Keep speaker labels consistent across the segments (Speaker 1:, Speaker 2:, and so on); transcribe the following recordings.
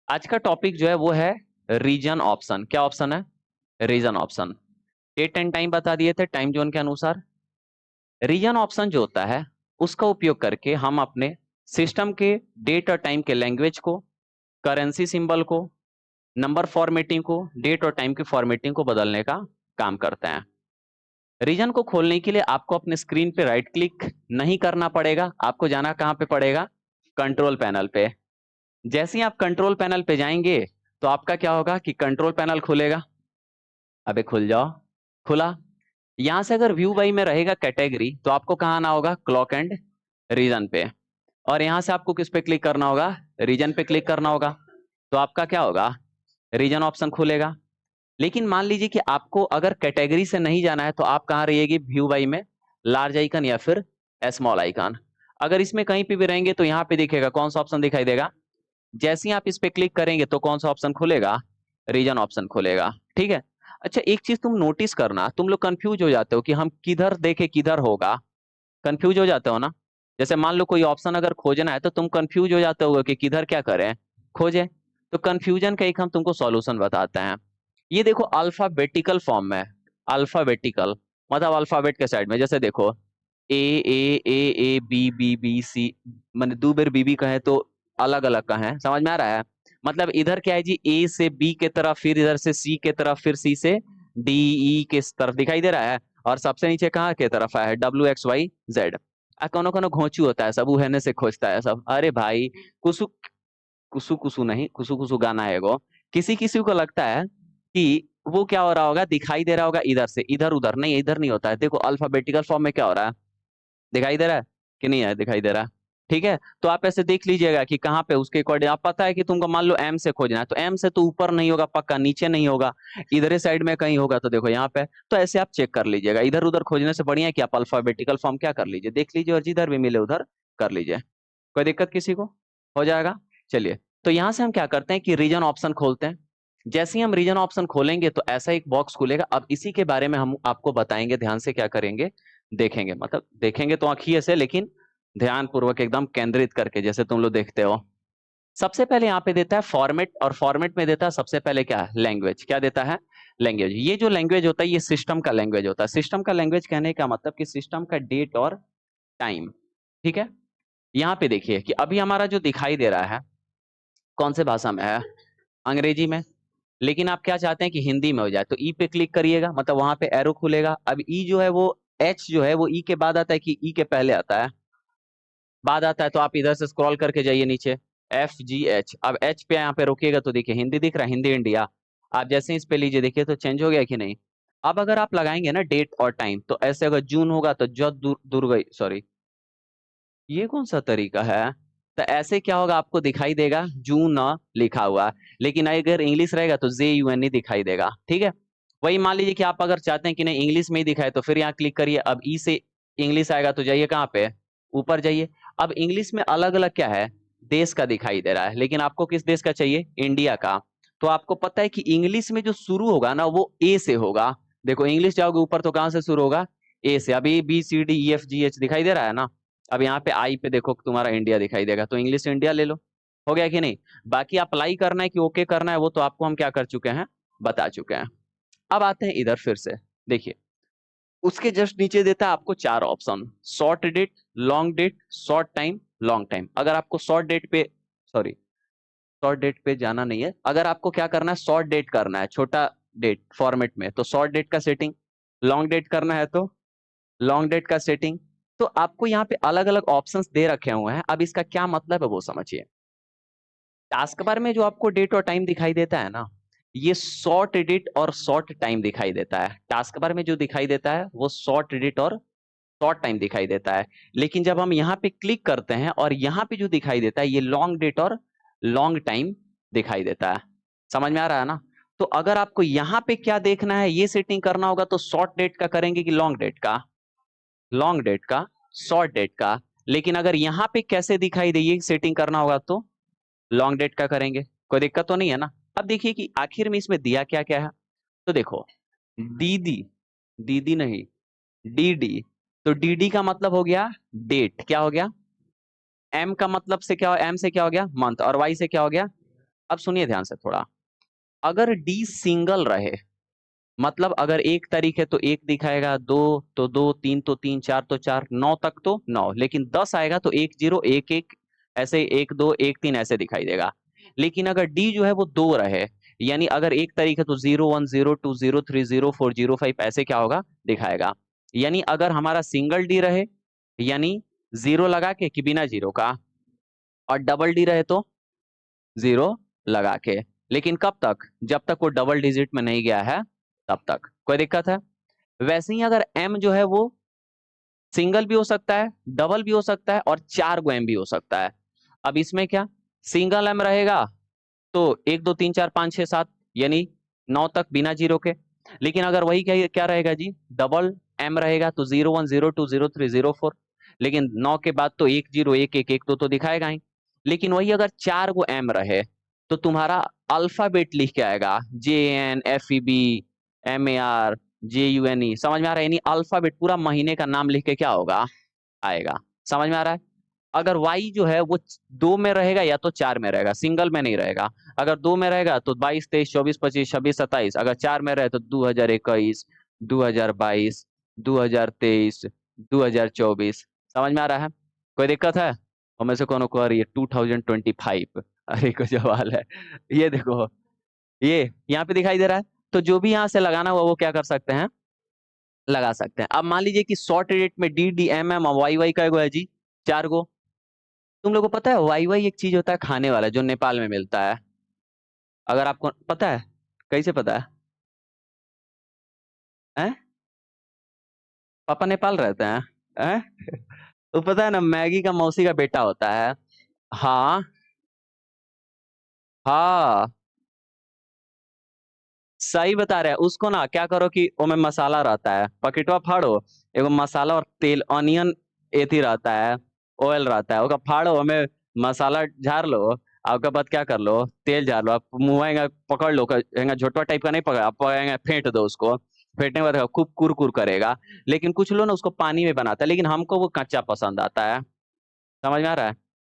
Speaker 1: आज का टॉपिक जो है वो है रीजन ऑप्शन। क्या ऑप्शन है? Region option. Date and time बता दिए थे टाइम जोन के अनुसार। रीजन ऑप्शन जो होता है उसका उपयोग करके हम अपने सिस्टम के डेट और टाइम के लैंग्वेज को, करेंसी सिंबल को, नंबर फॉर्मेटिंग को, डेट और टाइम की फॉर्मेटिंग को बदलने का काम करते हैं। रीजन को खोलने के लिए आपको अपने स्क्रीन पे राइट क्लिक नहीं करना पड़ेगा, आपको जाना कहां पे पड़ेगा? कंट्रोल पैनल पे। जैसे ही आप कंट्रोल पैनल पे जाएंगे तो आपका क्या होगा कि कंट्रोल पैनल खुलेगा। अबे खुल जाओ। खुला। यहां से अगर व्यू बाई में रहेगा कैटेगरी तो आपको कहाँ आना होगा? क्लॉक एंड रीजन पे। और यहां से आपको किस पे क्लिक करना होगा? रीजन पे क्लिक करना होगा। तो आपका क्या होगा? रीजन ऑप्शन खुलेगा। लेकिन मान लीजिए कि आपको अगर कैटेगरी से नहीं जाना है तो आप कहाँ रहिएगी? व्यू बाई में लार्ज आइकन या फिर स्मॉल आइकन। अगर इसमें कहीं पे भी रहेंगे तो यहाँ पे दिखेगा, कौन सा ऑप्शन दिखाई देगा? जैसे ही आप इस पे क्लिक करेंगे तो कौन सा ऑप्शन खुलेगा? रीजन ऑप्शन खुलेगा। ठीक है। अच्छा, एक चीज तुम नोटिस करना, तुम लोग कंफ्यूज हो जाते हो कि हम किधर देखे किधर होगा। कंफ्यूज हो जाते हो ना? जैसे मान लो कोई ऑप्शन अगर खोजना है तो तुम कंफ्यूज हो जाते हो कि किधर क्या करें, खोजे। तो कंफ्यूजन का एक हम तुमको सॉल्यूशन बताते हैं। ये देखो अल्फाबेटिकल फॉर्म में। अल्फाबेटिकल मतलब अल्फाबेट के साइड में, जैसे देखो A B B B C, मैंने दो बार बीबी कहे तो अलग अलग कहे, समझ में आ रहा है? मतलब इधर क्या है जी, ए से बी के तरफ, फिर इधर से सी के तरफ, फिर सी से डी ई के तरफ दिखाई दे रहा है। और सबसे नीचे कहाँ के तरफ है? W X Y Z. कोनो कोनो घोंचू होता है, सब उहने से खोजता है सब। अरे भाई, कुसु कुसु कुसु नहीं, कुसु कुसु गाना है एगो। किसी किसी को लगता है कि वो क्या हो रहा होगा, दिखाई दे रहा होगा इधर से इधर, उधर नहीं, इधर नहीं होता है। देखो अल्फाबेटिकल फॉर्म में क्या हो रहा है, दिखाई दे रहा है कि नहीं है? दिखाई दे रहा है। ठीक है। तो आप ऐसे देख लीजिएगा कि कहाँ पे उसके अकॉर्डिंग, आप पता है कि तुमको मान लो एम से खोजना है तो एम से तो ऊपर नहीं होगा पक्का, नीचे नहीं होगा, इधर साइड में कहीं होगा। तो देखो यहाँ पे, तो ऐसे आप चेक कर लीजिएगा। इधर उधर खोजने से बढ़िया है कि आप अल्फाबेटिकल फॉर्म क्या कर लीजिए, देख लीजिए और जिधर भी मिले उधर कर लीजिए। कोई दिक्कत किसी को? हो जाएगा। चलिए, तो यहां से हम क्या करते हैं कि रीजन ऑप्शन खोलते हैं। जैसे ही हम रीजन ऑप्शन खोलेंगे तो ऐसा एक बॉक्स खुलेगा। अब इसी के बारे में हम आपको बताएंगे, ध्यान से क्या करेंगे, देखेंगे। मतलब देखेंगे तो आंखिए से, लेकिन ध्यान पूर्वक एकदम केंद्रित करके, जैसे तुम लोग देखते हो। सबसे पहले यहाँ पे देता है फॉर्मेट, और फॉर्मेट में देता है सबसे पहले क्या है? लैंग्वेज। क्या देता है? लैंग्वेज। ये जो लैंग्वेज होता है ये सिस्टम का लैंग्वेज होता है। सिस्टम का लैंग्वेज कहने का मतलब कि सिस्टम का डेट और टाइम। ठीक है। यहाँ पे देखिए कि अभी हमारा जो दिखाई दे रहा है कौन से भाषा में है? अंग्रेजी में। लेकिन आप क्या चाहते हैं कि हिंदी में हो जाए, तो ई पे क्लिक करिएगा, मतलब वहां पे एरो खुलेगा। अब ई जो है वो, एच जो है वो ई के बाद आता है कि ई के पहले आता है? बाद आता है। तो आप इधर से स्क्रॉल करके जाइए नीचे, एफ जी एच। अब एच पे यहाँ पे रोकिएगा तो देखिए हिंदी दिख रहा है, हिंदी इंडिया। आप जैसे इस पे लीजिए, देखिए तो चेंज हो गया कि नहीं? अब अगर आप लगाएंगे ना डेट और टाइम, तो ऐसे अगर जून होगा तो ज दुर्गई, सॉरी, ये कौन सा तरीका है? तो ऐसे क्या होगा, आपको दिखाई देगा जून लिखा हुआ। लेकिन अगर इंग्लिश रहेगा तो जे यू एन ही दिखाई देगा। ठीक है। वही मान लीजिए कि आप अगर चाहते हैं कि नहीं इंग्लिश में ही दिखाए, तो फिर यहाँ क्लिक करिए। अब ई से इंग्लिश आएगा तो जाइए कहाँ पे? ऊपर जाइए। अब इंग्लिश में अलग अलग क्या है? देश का दिखाई दे रहा है, लेकिन आपको किस देश का चाहिए? इंडिया का। तो आपको पता है कि इंग्लिश में जो शुरू होगा ना वो ए से होगा। देखो इंग्लिश जाओगे ऊपर तो कहाँ से शुरू होगा? ए से। अभी B C D E F G H दिखाई दे रहा है ना? अब यहाँ पे आई पे देखो तुम्हारा इंडिया दिखाई देगा, तो इंग्लिश इंडिया ले लो। हो गया कि नहीं? बाकी अप्लाई करना है कि ओके करना है वो तो आपको हम क्या कर चुके हैं, बता चुके हैं। अब आते हैं इधर फिर से। देखिए उसके जस्ट नीचे देता है आपको चार option, short date, long date, short time, long time. अगर आपको शॉर्ट डेट पे, सॉरी, शॉर्ट डेट पे जाना नहीं है, अगर आपको क्या करना है, शॉर्ट डेट करना है, छोटा डेट फॉर्मेट में, तो शॉर्ट डेट का सेटिंग। लॉन्ग डेट करना है तो लॉन्ग डेट का सेटिंग। तो आपको यहाँ पे अलग अलग ऑप्शंस दे रखे हुए हैं। अब इसका क्या मतलब है वो समझिए। टास्क बार में जो आपको डेट और टाइम दिखाई देता है ना, ये शॉर्ट डेट और शॉर्ट टाइम दिखाई देता है। टास्क बार में जो दिखाई देता है वो शॉर्ट डेट और शॉर्ट टाइम दिखाई देता है। लेकिन जब हम यहाँ पे क्लिक करते हैं और यहाँ पे जो दिखाई देता है ये लॉन्ग डेट और लॉन्ग टाइम दिखाई देता है। समझ में आ रहा है ना? तो अगर आपको यहाँ पे क्या देखना है, ये सेटिंग करना होगा, तो शॉर्ट डेट का करेंगे कि लॉन्ग डेट का? लॉन्ग डेट का, शॉर्ट डेट का। लेकिन अगर यहाँ पे कैसे दिखाई दे ये सेटिंग करना होगा तो लॉन्ग डेट का करेंगे। कोई दिक्कत तो नहीं है ना? अब देखिए कि आखिर में इसमें दिया क्या क्या है। तो देखो दीदी, दीदी नहीं, डीडी। तो डीडी का मतलब हो गया डेट, क्या हो गया? एम का मतलब से क्या, एम से क्या हो गया? मंथ, और वाई से क्या हो गया? अब सुनिए ध्यान से थोड़ा, अगर डी सिंगल रहे, मतलब अगर एक तारीख है तो एक दिखाएगा, दो तो दो, तीन तो तीन, चार तो चार, नौ तक तो नौ, लेकिन 10 आएगा तो एक जीरो एक एक, ऐसे एक दो एक तीन ऐसे दिखाई देगा। लेकिन अगर डी जो है वो दो रहे, यानी अगर एक तारीख है तो 01 02 03 04 05 ऐसे क्या होगा, दिखाएगा। यानी अगर हमारा सिंगल डी रहे, यानी जीरो लगा के कि बिना जीरो का, और डबल डी रहे तो जीरो लगा के, लेकिन कब तक, जब तक वो डबल डिजिट में नहीं गया है तब तक। कोई दिक्कत है? वैसे ही अगर एम जो है वो सिंगल भी हो सकता है, डबल भी हो सकता है, और चार गो एम भी हो सकता है। अब इसमें क्या, सिंगल एम रहेगा तो एक दो तीन चार पाँच छह सात, यानी नौ तक बिना जीरो के। लेकिन अगर वही क्या क्या रहेगा जी, डबल एम रहेगा तो 01 02 03 04, लेकिन नौ के बाद तो एक जीरो एक एक एक दो तो दिखाएगा ही। लेकिन वही अगर चार गो एम रहे तो तुम्हारा अल्फाबेट लिख के आएगा, JNFEB MAR JUNE, समझ में आ रहा है? यानी अल्फाबेट पूरा महीने का नाम लिख के क्या होगा, आएगा। समझ में आ रहा है? अगर वाई जो है वो दो में रहेगा या तो चार में रहेगा, सिंगल में नहीं रहेगा। अगर दो में रहेगा तो 22 23 24 25 26 27, अगर चार में रहे तो 2021 2022 2023 2024। समझ में आ रहा है? कोई दिक्कत है? और में से कौन को आ रही है 2025? अरे को सवाल है। ये देखो, ये यहाँ पे दिखाई दे रहा है, तो जो भी यहाँ से लगाना हुआ वो क्या कर सकते हैं, लगा सकते हैं। अब मान लीजिए कि शॉर्ट रेट में डी डी एम एम और वाई वाई का है जी, चार गो। तुम लोगों को पता है वाई वाई एक चीज होता है खाने वाला जो नेपाल में मिलता है, अगर आपको पता है? कैसे पता है? हैं? पापा नेपाल रहते हैं? हैं? तो पता है ना, मैगी का मौसी का बेटा होता है। हाँ हाँ, सही बता रहे हैं। उसको ना क्या करो कि वो में मसाला रहता है, पकेटवा फाड़ो, एगो मसाला और तेल ऑनियन एथी रहता है, ऑयल रहता है, ओका फाड़ो, हमें मसाला झाड़ लो, आपके बाद क्या कर लो, तेल झाड़ लो, आप मुंह पकड़ लो, झोटवा टाइप का नहीं पकड़, आप फेंट दो उसको। फेंटने के बाद खूब कुरकुर करेगा। लेकिन कुछ लोग ना उसको पानी में बनाता है, लेकिन हमको वो कच्चा पसंद आता है। समझ में आ रहा है?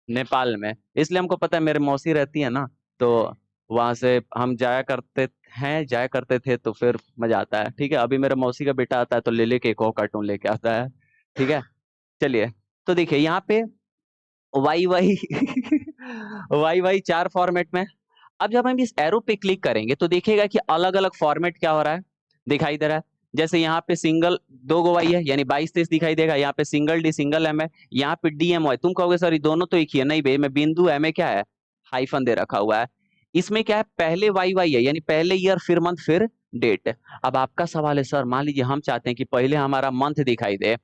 Speaker 1: नेपाल में इसलिए हमको पता है, मेरे मौसी रहती है ना, तो वहां से हम जाया करते थे, तो फिर मजा आता है। ठीक है, अभी मेरे मौसी का बेटा आता है तो ले लेके एक और कार्टून लेके आता है। ठीक है, चलिए। तो देखिए यहाँ पे वाई वाई वाई वाई चार फॉर्मेट में। अब जब हम इस एरो पे क्लिक करेंगे तो देखिएगा कि अलग अलग फॉर्मेट क्या हो रहा है, दिखाई दे रहा है। जैसे यहाँ पे सिंगल दो गो वाई है, यानी 22 23 दिखाई देगा। यहाँ पे सिंगल डी सिंगल एम है, यहाँ पे डी एम वाई। तुम कहोगे सर ये दोनों तो एक ही है, नहीं बे, में बिंदु एम में क्या है, हाइफन दे रखा हुआ है। इसमें क्या है, पहले वाई वाई है, यानी पहले ईयर फिर मंथ फिर डेट। अब आपका सवाल है सर, मान लीजिए हम चाहते हैं कि पहले हमारा मंथ दिखाई दे,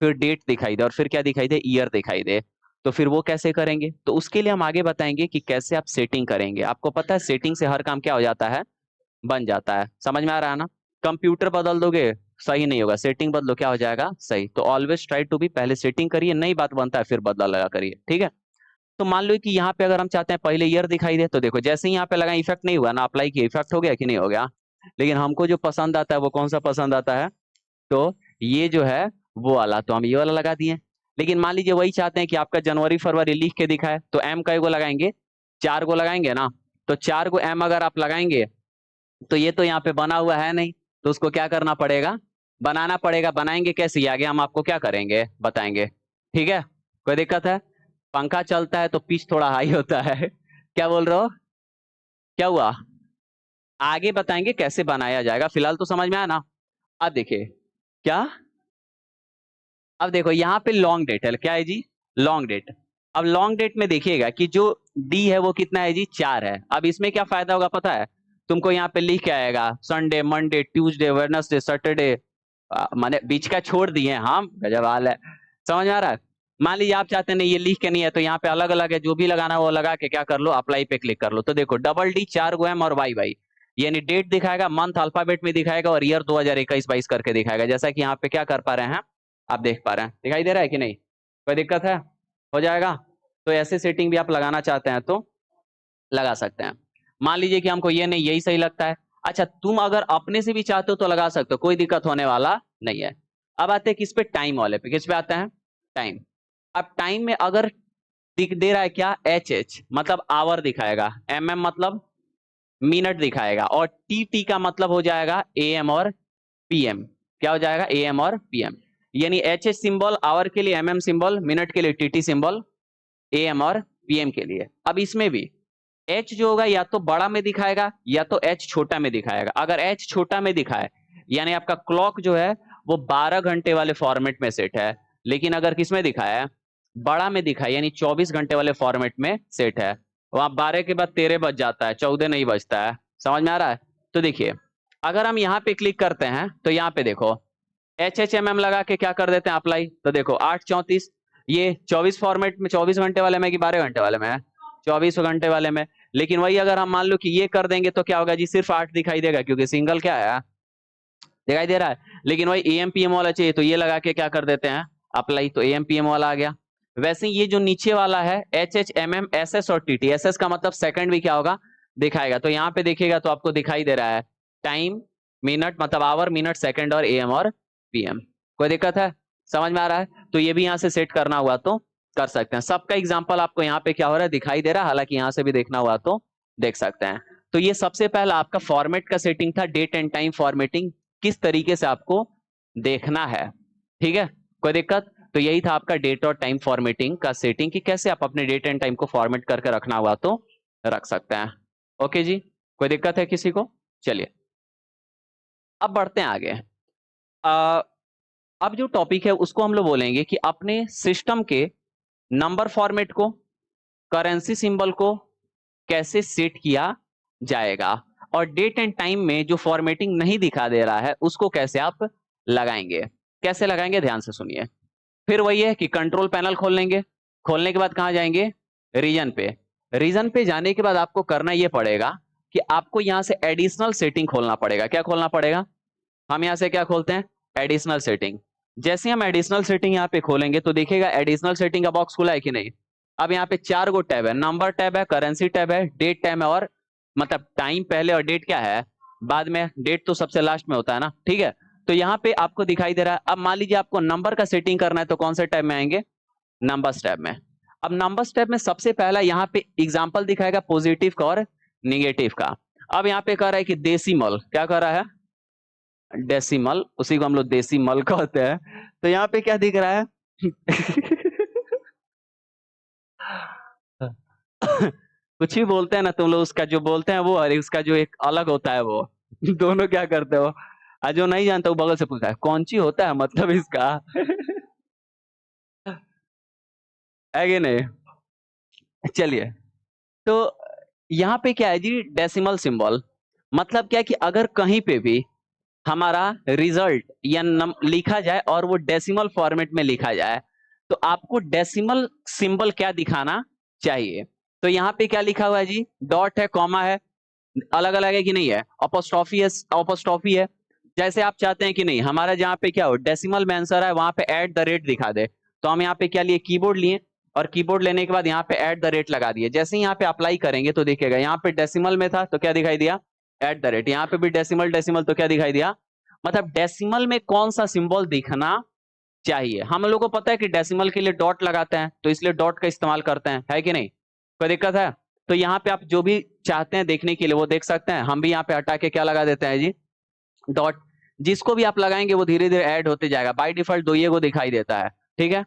Speaker 1: फिर डेट दिखाई दे, और फिर क्या दिखाई दे, ईयर दिखाई दे, तो फिर वो कैसे करेंगे? तो उसके लिए हम आगे बताएंगे कि कैसे आप सेटिंग करेंगे। आपको पता है सेटिंग से हर काम क्या हो जाता है, बन जाता है। समझ में आ रहा है ना? कंप्यूटर बदल दोगे सही नहीं होगा, सेटिंग बदलो क्या हो जाएगा, सही। तो ऑलवेज ट्राई टू बी, पहले सेटिंग करिए, नई बात बनता है फिर बदला लगा करिए। ठीक है, तो मान लो कि यहाँ पे अगर हम चाहते हैं पहले ईयर दिखाई दे, तो देखो जैसे ही यहाँ पे लगा इफेक्ट नहीं हुआ ना, अप्लाई किया, इफेक्ट हो गया कि नहीं हो गया? लेकिन हमको जो पसंद आता है वो कौन सा पसंद आता है, तो ये जो है वो वाला, तो हम ये वाला लगा दिए। लेकिन मान लीजिए वही चाहते हैं कि आपका जनवरी फरवरी लिख के दिखाए, तो एम का एगो लगाएंगे, चार गो लगाएंगे ना। तो चार गो एम अगर आप लगाएंगे तो ये तो यहाँ पे बना हुआ है नहीं, तो उसको क्या करना पड़ेगा, बनाना पड़ेगा। बनाएंगे कैसे, आगे हम आपको क्या करेंगे बताएंगे। ठीक है, कोई दिक्कत है? पंखा चलता है तो पिच थोड़ा हाई होता है। क्या बोल रहे हो, क्या हुआ? आगे बताएंगे कैसे बनाया जाएगा, फिलहाल तो समझ में आया ना? अब देखिए क्या, अब देखो यहाँ पे लॉन्ग डेट है, क्या है जी, लॉन्ग डेट। अब लॉन्ग डेट में देखिएगा कि जो डी है वो कितना है जी, चार है। अब इसमें क्या फायदा होगा पता है तुमको, यहाँ पे लिख के आएगा Sunday Monday Tuesday Wednesday Saturday, माने बीच का छोड़ दिए हम, गजब हाल है। समझ में आ रहा है? मान लीजिए आप चाहते नहीं ये लिख के नहीं है, तो यहाँ पे अलग अलग है, जो भी लगाना है वो लगा के क्या कर लो, अप्लाई पे क्लिक कर लो। तो देखो डबल डी चार गो एम और वाई वाई, यानी डेट दिखाएगा, मंथ अल्फाबेट में दिखाएगा, और ईयर 2021-22 करके दिखाएगा, जैसा कि यहाँ पे क्या कर पा रहे हैं, आप देख पा रहे हैं, दिखाई दे रहा है कि नहीं? कोई दिक्कत है? हो जाएगा। तो ऐसे सेटिंग भी आप लगाना चाहते हैं तो लगा सकते हैं। मान लीजिए कि हमको ये नहीं, यही सही लगता है। अच्छा, तुम अगर अपने से भी चाहते हो तो लगा सकते हो, कोई दिक्कत होने वाला नहीं है। अब आते हैं किस पे, टाइम वाले पे। किस पे आते हैं, टाइम। अब टाइम में अगर दे रहा है क्या, एच मतलब आवर दिखाएगा, मतलब मिनट दिखाएगा, और टी का मतलब हो जाएगा एम और पीएम। क्या हो जाएगा, एम और पीएम। यानी एच सिंबल आवर के लिए, सिंबल मिनट के लिए, टी सिंबल एम और पीएम के लिए। अब इसमें भी एच जो होगा या तो बड़ा में दिखाएगा या तो एच छोटा में दिखाएगा। अगर एच छोटा में दिखाए यानी आपका क्लॉक जो है वो 12 घंटे वाले फॉर्मेट में सेट है, लेकिन अगर किस में दिखाया है, बड़ा में दिखाया यानी 24 घंटे वाले फॉर्मेट में सेट है, वहां 12 के बाद 13 बज जाता है, 14 नहीं बजता है। समझ में आ रहा है? तो देखिए अगर हम यहाँ पे क्लिक करते हैं तो यहाँ पे देखो HHMM लगा के क्या कर देते हैं अप्लाई, तो देखो 8:34, ये 24 फॉर्मेट में 24 घंटे वाले में कि 12 घंटे वाले में है, 24 घंटे वाले में। लेकिन वही अगर हम मान लो कि ये कर देंगे तो क्या होगा जी, सिर्फ 8 दिखाई देगा क्योंकि सिंगल क्या है, दिखाई दे रहा है। लेकिन वही AM PM वाला चाहिए तो ये लगा के क्या कर देते हैं अप्लाई, तो AM PM वाला आ गया। वैसे ये जो नीचे वाला है HHMM SS और TT, SS का मतलब सेकंड भी क्या होगा दिखाएगा, तो यहाँ पे देखिएगा तो आपको दिखाई दे रहा है टाइम मिनट मतलब आवर मिनट सेकंड और AM और PM। कोई दिक्कत है, समझ में आ रहा है? तो ये भी यहाँ से सेट करना हुआ तो कर सकते हैं। सबका एग्जाम्पल आपको यहाँ पे क्या हो रहा है दिखाई दे रहा है, हालांकि यहाँ से भी देखना हुआ तो देख सकते हैं। तो ये सबसे पहला आपका फॉर्मेट का सेटिंग था, डेट एंड टाइम फॉर्मेटिंग किस तरीके से आपको देखना है, ठीक है? कोई दिक्कत? तो यही था आपका डेट और टाइम फॉर्मेटिंग का सेटिंग कि कैसे आप अपने डेट एंड टाइम को फॉर्मेट करके रखना हुआ तो रख सकते हैं। ओके जी, कोई दिक्कत है किसी को? चलिए अब बढ़ते हैं आगे। अब जो टॉपिक है उसको हम लोग बोलेंगे कि अपने सिस्टम के नंबर फॉर्मेट को, करेंसी सिंबल को कैसे सेट किया जाएगा, और डेट एंड टाइम में जो फॉर्मेटिंग नहीं दिखा दे रहा है उसको कैसे आप लगाएंगे। कैसे लगाएंगे ध्यान से सुनिए। फिर वही है कि कंट्रोल पैनल खोल लेंगे, खोलने के बाद कहां जाएंगे, रीजन पे। रीजन पे जाने के बाद आपको करना यह पड़ेगा कि आपको यहां से एडिशनल सेटिंग खोलना पड़ेगा। क्या खोलना पड़ेगा, हम यहां से क्या खोलते हैं, एडिशनल सेटिंग। जैसे हम एडिशनल सेटिंग यहाँ पे खोलेंगे तो देखिएगा एडिशनल सेटिंग का बॉक्स खुला है कि नहीं। अब यहाँ पे 4 गो टैब है, नंबर टैब है, करेंसी टैब है, डेट टैब है, और मतलब टाइम पहले और डेट क्या है बाद में, डेट तो सबसे लास्ट में होता है ना, ठीक है? तो यहाँ पे आपको दिखाई दे रहा है। अब मान लीजिए आपको नंबर का सेटिंग करना है तो कौन से टैब में आएंगे, नंबर्स टैब में। अब नंबर्स टैब में सबसे पहला यहाँ पे एग्जाम्पल दिखाएगा पॉजिटिव का और निगेटिव का। अब यहाँ पे कह रहा है कि डेसिमल, क्या कह रहा है, डेसिमल, उसी को हम लोग डेसिमल कहते हैं। तो यहाँ पे क्या दिख रहा है कुछ भी बोलते हैं ना तुम लोग, उसका जो बोलते हैं वो और उसका जो एक अलग होता है वो दोनों क्या करते हो, और जो नहीं जानता वो बगल से पूछता है कौन सी होता है मतलब इसका है कि नहीं? चलिए, तो यहाँ पे क्या है जी, डेसिमल सिंबल मतलब क्या है कि अगर कहीं पे भी हमारा रिजल्ट या लिखा जाए और वो डेसिमल फॉर्मेट में लिखा जाए तो आपको डेसिमल सिंबल क्या दिखाना चाहिए। तो यहाँ पे क्या लिखा हुआ है जी, डॉट है, कॉमा है, अलग अलग है कि नहीं है, अपोस्ट्रोफी है, अपोस्ट्रोफी है। जैसे आप चाहते हैं कि नहीं हमारा जहाँ पे क्या हो डेसिमल में आंसर है वहां पे @ दिखा दे, तो हम यहाँ पे क्या लिए, कीबोर्ड लिए, और कीबोर्ड लेने के बाद यहाँ पे @ लगा दिए। जैसे ही यहाँ पे अप्लाई करेंगे तो देखिएगा यहाँ पे डेसिमल में था तो क्या दिखाई दिया, @। यहाँ पे भी डेसिमल डेसिमल तो क्या दिखाई दिया, मतलब डेसिमल में कौन सा सिंबल दिखना चाहिए। हम लोग को पता है कि डेसिमल के लिए डॉट लगाते हैं तो इसलिए डॉट का इस्तेमाल करते हैं, है कि नहीं? कोई दिक्कत है? तो यहाँ पे आप जो भी चाहते हैं देखने के लिए वो देख सकते हैं। हम भी यहाँ पे हटा के क्या लगा देते हैं जी, डॉट। जिसको भी आप लगाएंगे वो धीरे धीरे ऐड होते जाएगा, बाय डिफॉल्ट दो ये को दिखाई देता है, ठीक है?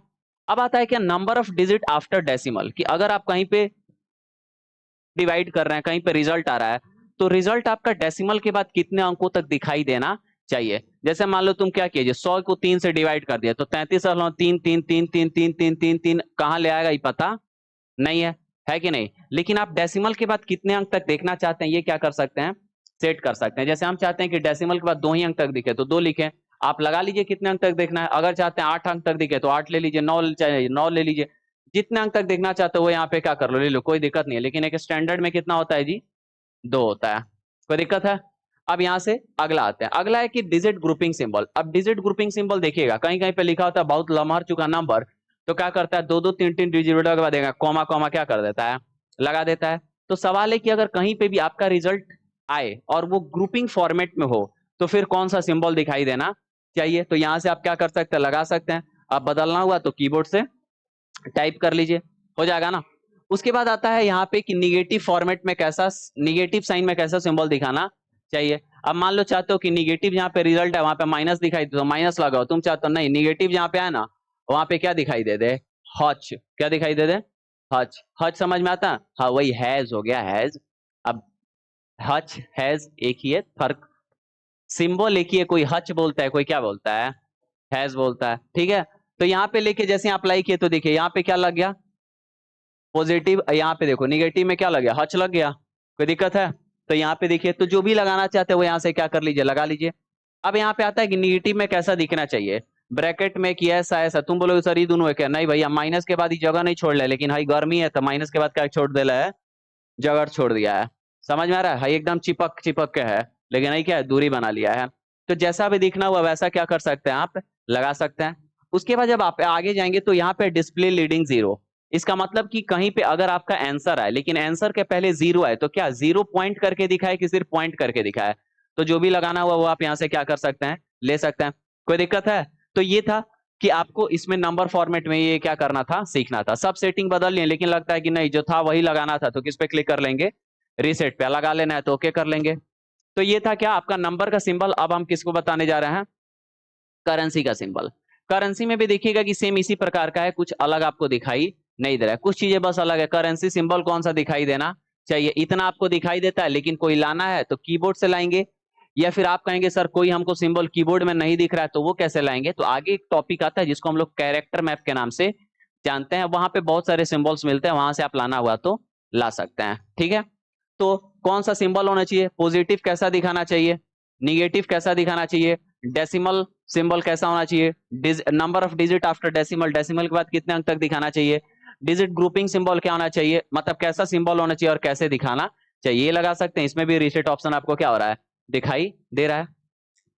Speaker 1: अब आता है क्या, number of digit after decimal, कि अगर आप कहीं पे डिवाइड कर रहे हैं, कहीं पे रिजल्ट आ रहा है तो रिजल्ट आपका डेसिमल के बाद कितने अंकों तक दिखाई देना चाहिए। जैसे मान लो तुम क्या कीजिए, 100 को 3 से डिवाइड कर दिया तो 33 और 3 3 3 3 3 3 3 3 कहां ले आएगा ये पता नहीं है कि नहीं? लेकिन आप डेसिमल के बाद कितने अंक तक देखना चाहते हैं ये क्या कर सकते हैं, सेट कर सकते हैं। जैसे हम चाहते हैं कि डेसिमल के बाद 2 ही अंक तक दिखे तो 2 लिखें, आप लगा लीजिए कितने अंक तक देखना है। अगर चाहते हैं 8 अंक तक दिखे तो 8 ले लीजिए, 9 चाहिए 9 ले लीजिए, जितने अंक तक देखना चाहते हो वो यहाँ पे क्या कर लो, ले लो, कोई दिक्कत नहीं है। लेकिन एक स्टैंडर्ड में कितना होता है जी, 2 होता है। कोई दिक्कत है? अब यहाँ से अगला आते हैं, अगला है कि डिजिट ग्रुपिंग सिंबल। अब डिजिट ग्रुपिंग सिंबल देखिएगा कहीं कहीं पे लिखा होता है बहुत लम्हा चुका नंबर, तो क्या करता है 2 2 3 3 डिजिट के बाद देगा कॉमा कॉमा क्या कर देता है, लगा देता है। तो सवाल है कि अगर कहीं पे भी आपका रिजल्ट आए और वो ग्रुपिंग फॉर्मेट में हो तो फिर कौन सा सिंबल दिखाई देना चाहिए। तो यहाँ से आप क्या कर सकते हैं, लगा सकते हैं। अब बदलना हुआ तो कीबोर्ड से टाइप कर लीजिए, हो जाएगा ना। उसके बाद आता है यहाँ पे कि निगेटिव फॉर्मेट में कैसा, निगेटिव साइन में कैसा सिंबल दिखाना चाहिए। अब मान लो चाहते हो कि निगेटिव जहाँ पे रिजल्ट है वहां पे माइनस दिखाई दे तो माइनस लगाओ, तुम चाहते हो नहीं निगेटिव जहाँ पे है ना वहां पे क्या दिखाई दे दे, हच, क्या दिखाई दे दे, हच। हच समझ में आता है, हाँ वही हैज हो गया, हैज। अब हच हैज एक ही है, फर्क सिंबल एक ही है, कोई हच बोलता है कोई क्या बोलता है, हैज बोलता है, ठीक है। तो यहाँ पे लेके जैसे अप्लाई किए तो देखिए यहाँ पे क्या लग गया, पॉजिटिव, यहाँ पे देखो निगेटिव में क्या लग गया, हच लग गया, कोई दिक्कत है। तो यहाँ पे देखिए, तो जो भी लगाना चाहते हैं वो यहाँ से क्या कर लीजिए, लगा लीजिए। अब यहाँ पे आता है कि निगेटिव में कैसा दिखना चाहिए, ब्रैकेट में कि ऐसा ऐसा, तुम बोलोगे सर ये दोनों है क्या, नहीं भैया माइनस के बाद ही जगह नहीं छोड़ ले, लेकिन भाई गर्मी है तो माइनस के बाद क्या छोड़ दे है, जगह छोड़ दिया है। समझ में आ रहा है, हाई एकदम चिपक चिपक के है, लेकिन नहीं क्या है, दूरी बना लिया है। तो जैसा भी दिखना हुआ वैसा क्या कर सकते हैं आप, लगा सकते हैं। उसके बाद जब आप आगे जाएंगे तो यहाँ पे डिस्प्ले लीडिंग जीरो, इसका मतलब कि कहीं पे अगर आपका आंसर आए लेकिन आंसर के पहले जीरो आए तो क्या जीरो पॉइंट करके दिखाए कि सिर्फ पॉइंट करके दिखाए, तो जो भी लगाना हुआ वो आप यहाँ से क्या कर सकते हैं, ले सकते हैं। कोई दिक्कत है। तो ये था कि आपको इसमें नंबर फॉर्मेट में ये क्या करना था, सीखना था। सब सेटिंग बदल लिए लेकिन लगता है कि नहीं जो था वही लगाना था, तो किस पे क्लिक कर लेंगे, रीसेट पे। लगा लेना है तो ओके कर लेंगे। तो ये था क्या आपका नंबर का सिंबल। अब हम किसको बताने जा रहे हैं, करेंसी का सिंबल। करेंसी में भी देखिएगा कि सेम इसी प्रकार का है, कुछ अलग आपको दिखाई नहीं दे रहा है, कुछ चीजें बस अलग है। करेंसी सिंबल कौन सा दिखाई देना चाहिए, इतना आपको दिखाई देता है, लेकिन कोई लाना है तो कीबोर्ड से लाएंगे, या फिर आप कहेंगे सर कोई हमको सिंबल कीबोर्ड में नहीं दिख रहा है तो वो कैसे लाएंगे। तो आगे एक टॉपिक आता है जिसको हम लोग कैरेक्टर मैप के नाम से जानते हैं, वहां पे बहुत सारे सिंबल्स मिलते हैं, वहां से आप लाना हुआ तो ला सकते हैं, ठीक है। तो कौन सा सिंबल होना चाहिए, पॉजिटिव कैसा दिखाना चाहिए, निगेटिव कैसा दिखाना चाहिए, डेसिमल सिंबल कैसा होना चाहिए, number of digit after decimal, decimal के बाद कितने अंक तक दिखाना चाहिए, डिजिट ग्रुपिंग सिंबल क्या होना चाहिए, मतलब कैसा सिंबल होना चाहिए और कैसे दिखाना चाहिए, ये लगा सकते हैं। इसमें भी रीसेट ऑप्शन आपको क्या हो रहा है, दिखाई दे रहा है।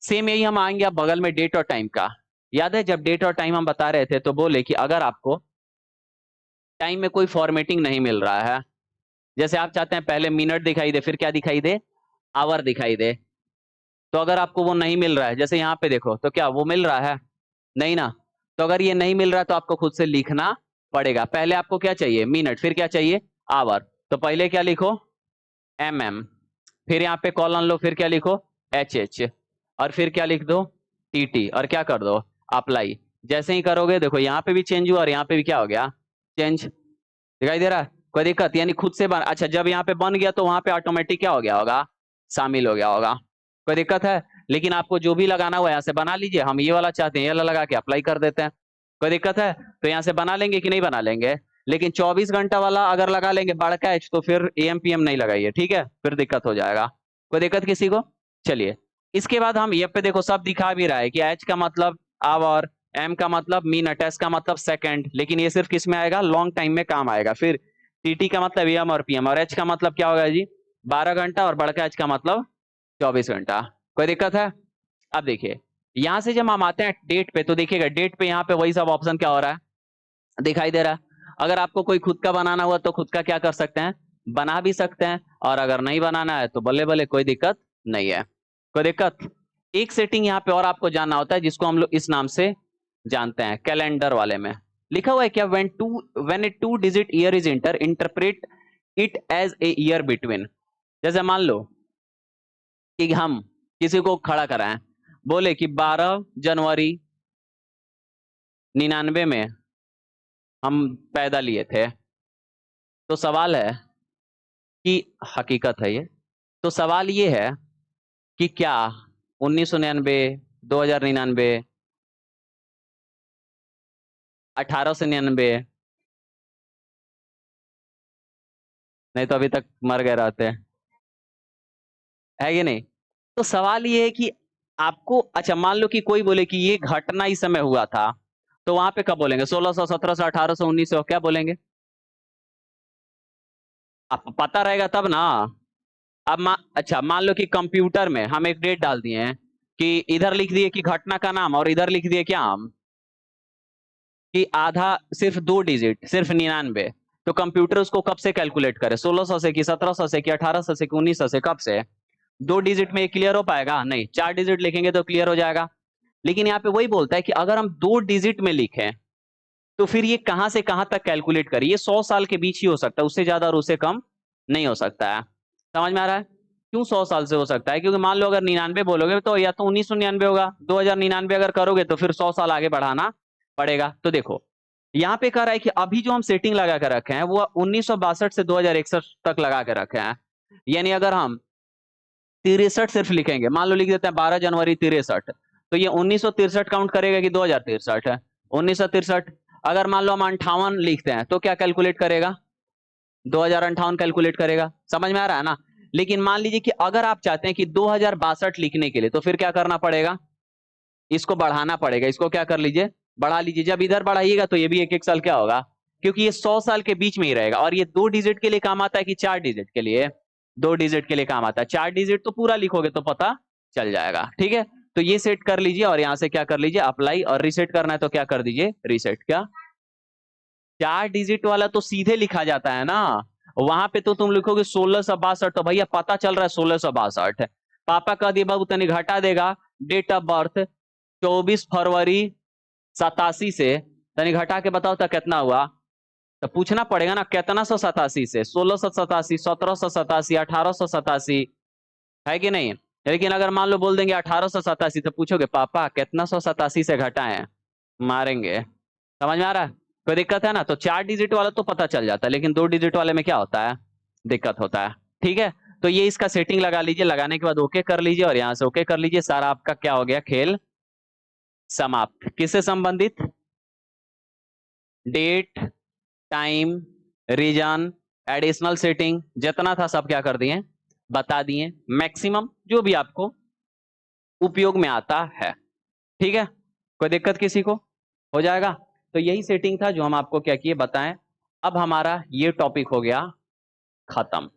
Speaker 1: सेम यही हम आएंगे अब बगल में डेट और टाइम का। याद है जब डेट और टाइम हम बता रहे थे तो बोले कि अगर आपको टाइम में कोई फॉर्मेटिंग नहीं मिल रहा है, जैसे आप चाहते हैं पहले मिनट दिखाई दे फिर क्या दिखाई दे, आवर दिखाई दे, तो अगर आपको वो नहीं मिल रहा है, जैसे यहाँ पे देखो तो क्या वो मिल रहा है, नहीं ना। तो अगर ये नहीं मिल रहा है तो आपको खुद से लिखना पड़ेगा। पहले आपको क्या चाहिए, मिनट, फिर क्या चाहिए, आवर। तो पहले क्या लिखो, mm, फिर यहाँ पे कॉलन लो, फिर क्या लिखो, HH, और फिर क्या लिख दो, TT, और क्या कर दो, अप्लाई। जैसे ही करोगे देखो यहाँ पे भी चेंज हुआ और यहाँ पे भी क्या हो गया, चेंज, दिखाई दे रहा है। कोई दिक्कत, यानी खुद से बन, अच्छा जब यहाँ पे बन गया तो वहां पे ऑटोमेटिक क्या हो गया होगा, शामिल हो गया होगा। कोई दिक्कत है। लेकिन आपको जो भी लगाना हुआ यहाँ से बना लीजिए, हम ये वाला चाहते हैं ये वाला लगा के अप्लाई कर देते हैं। कोई दिक्कत है। तो यहाँ से बना लेंगे कि नहीं बना लेंगे, लेकिन 24 घंटा वाला अगर लगा लेंगे बड़का एच तो फिर AM PM नहीं लगाइए, ठीक है, फिर दिक्कत हो जाएगा। कोई दिक्कत किसी को। चलिए इसके बाद हम ये पे देखो सब दिखा भी रहा है कि H का मतलब आवर, M का मतलब मिनट, S का मतलब सेकंड, लेकिन ये सिर्फ किस में आएगा, लॉन्ग टाइम में काम आएगा। फिर TT का मतलब AM और PM, और H का मतलब क्या होगा जी, 12 घंटा, और बड़का H का मतलब 24 घंटा। कोई दिक्कत है। अब देखिए यहां से जब हम आते हैं डेट पे तो देखिएगा डेट पे यहाँ पे वही सब ऑप्शन क्या हो रहा है, दिखाई दे रहा है। अगर आपको कोई खुद का बनाना हुआ तो खुद का क्या कर सकते हैं, बना भी सकते हैं, और अगर नहीं बनाना है तो बल्ले बल्ले कोई दिक्कत नहीं है। कोई दिक्कत। एक सेटिंग यहाँ पे और आपको जानना होता है जिसको हम लोग इस नाम से जानते हैं, कैलेंडर वाले में लिखा हुआ है क्या, when a 2 digit year is interpret it as a year between। जैसे मान लो कि हम किसी को खड़ा कराएं, बोले कि 12 जनवरी 99 में हम पैदा लिए थे, तो सवाल है कि हकीकत है ये, तो सवाल ये है कि क्या 1999, 2099, 1899, नहीं तो अभी तक मर गए रहते, है कि नहीं। तो सवाल ये है कि आपको, अच्छा मान लो कि कोई बोले कि ये घटना इस समय हुआ था, तो वहां पे कब बोलेंगे, 1600, 1700, 1800, 1900, क्या बोलेंगे, आप पता रहेगा तब ना। अब अच्छा मान लो कि कंप्यूटर में हम एक डेट डाल दिए हैं कि इधर लिख दिए कि घटना का नाम, और इधर लिख दिए क्या हम, कि आधा, सिर्फ 2 डिजिट, सिर्फ 99। तो कंप्यूटर उसको कब से कैलकुलेट करे, 1600 से कि 1700 से कि 1800 से कि 1900 से, कब से। 2 डिजिट में ये क्लियर हो पाएगा नहीं, 4 डिजिट लिखेंगे तो क्लियर हो जाएगा। लेकिन यहाँ पे वही बोलता है कि अगर हम 2 डिजिट में लिखें तो फिर ये कहां से कहां तक कैलकुलेट करिए, ये 100 साल के बीच ही हो सकता है, उससे ज्यादा और उससे कम नहीं हो सकता है। समझ में आ रहा है? क्यों 100 साल से हो सकता है? क्योंकि मान लो अगर 99 बोलोगे तो या तो 1999 होगा, 2099 अगर करोगे तो फिर 100 साल आगे बढ़ाना पड़ेगा। तो देखो यहाँ पे कह रहा है कि अभी जो हम सेटिंग लगा कर रखे हैं वो 1962 से 2061 तक लगा के रखे हैं। यानी अगर हम 63 सिर्फ लिखेंगे, मान लो लिख देते हैं 12 जनवरी 63, तो ये 1963 काउंट करेगा कि 2063 है? 1963। अगर मान लो हम 58 लिखते हैं तो क्या कैलकुलेट करेगा? 2058 कैलकुलेट करेगा। समझ में आ रहा है ना? लेकिन मान लीजिए कि अगर आप चाहते हैं कि 2062 लिखने के लिए, तो फिर क्या करना पड़ेगा? इसको बढ़ाना पड़ेगा। इसको क्या कर लीजिए, बढ़ा लीजिए। जब इधर बढ़ाइएगा तो ये भी एक एक साल क्या होगा, क्योंकि ये 100 साल के बीच में ही रहेगा। और ये 2 डिजिट के लिए काम आता है कि 4 डिजिट के लिए? 2 डिजिट के लिए काम आता है। 4 डिजिट तो पूरा लिखोगे तो पता चल जाएगा। ठीक है, तो ये सेट कर लीजिए और यहां से क्या कर लीजिए, अप्लाई। और रीसेट करना है तो क्या कर दीजिए, रीसेट। क्या 4 डिजिट वाला तो सीधे लिखा जाता है ना, वहां पे तो तुम लिखोगे 1662, तो भैया पता चल रहा है 1662। पापा कह दिए बाबू तनी घटा देगा डेट ऑफ बर्थ 24 फरवरी 87 से, तनी घटा के बताओ तो कितना हुआ? तो पूछना पड़ेगा ना कितना 187 से, 1687, 1787, 1887, है कि नहीं? लेकिन अगर मान लो बोल देंगे 1887, तो पूछोगे पापा कितना 187 से घटाएं, मारेंगे। समझ में आ रहा है? कोई दिक्कत है ना? तो 4 डिजिट वाला तो पता चल जाता है, लेकिन 2 डिजिट वाले में क्या होता है, दिक्कत होता है। ठीक है, तो ये इसका सेटिंग लगा लीजिए, लगाने के बाद ओके कर लीजिए और यहां से ओके कर लीजिए। सारा आपका क्या हो गया, खेल समाप्त। किससे संबंधित? Date, time, region, additional setting, जितना था सब क्या कर दिए, बता दिए। मैक्सिमम जो भी आपको उपयोग में आता है। ठीक है, कोई दिक्कत किसी को? हो जाएगा। तो यही सेटिंग था जो हम आपको क्या किए बताएं। अब हमारा ये टॉपिक हो गया खत्म।